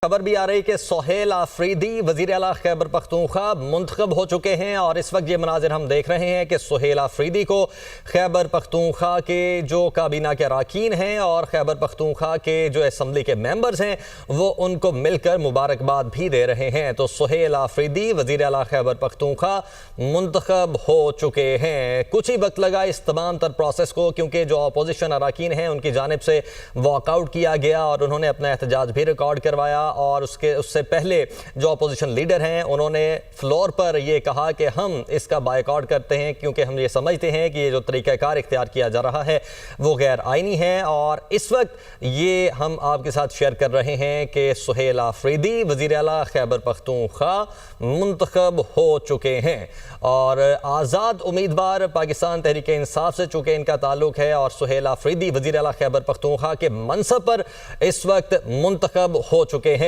खबर भी आ रही कि सुहेल आफरीदी वज़ीर आला खैबर पख्तूनख्वा मुंतखब हो चुके हैं और इस वक्त ये मनाजिर हम देख रहे हैं कि सुहेल आफरीदी को खैबर पख्तूनख्वा के जो काबीना के अरकान हैं और खैबर पख्तूनख्वा के जो असम्बली के मेंबर्स हैं वो उनको मिलकर मुबारकबाद भी दे रहे हैं। तो सुहेल आफरीदी वज़ीर आला खैबर पख्तूनख्वा मुंतखब हो चुके हैं। कुछ ही वक्त लगा इस तमाम तर प्रोसेस को, क्योंकि जो अपोजिशन अरकान हैं उनकी जानिब से वॉकआउट किया गया और उन्होंने अपना एहतजाज भी रिकॉर्ड करवाया। और उससे पहले जो अपोजिशन लीडर हैं उन्होंने फ्लोर पर यह कहा कि हम इसका बायकॉट करते हैं, क्योंकि हम ये समझते हैं कि ये जो तरीक़ाकार इख्तियार किया जा रहा है वो गैर आइनी है। और इस वक्त ये हम आपके साथ शेयर कर रहे हैं कि सुहेल आफरीदी वज़ीर आला खैबर पख्तूनख्वा मुंतखब हो चुके हैं और आज़ाद उम्मीदवार पाकिस्तान तहरीक इंसाफ से चूँकि इनका ताल्लुक है और सुहेल आफरीदी वज़ीर आला खैबर पख्तूनख्वा के मनसब पर इस वक्त मुंतखब हो चुके हैं।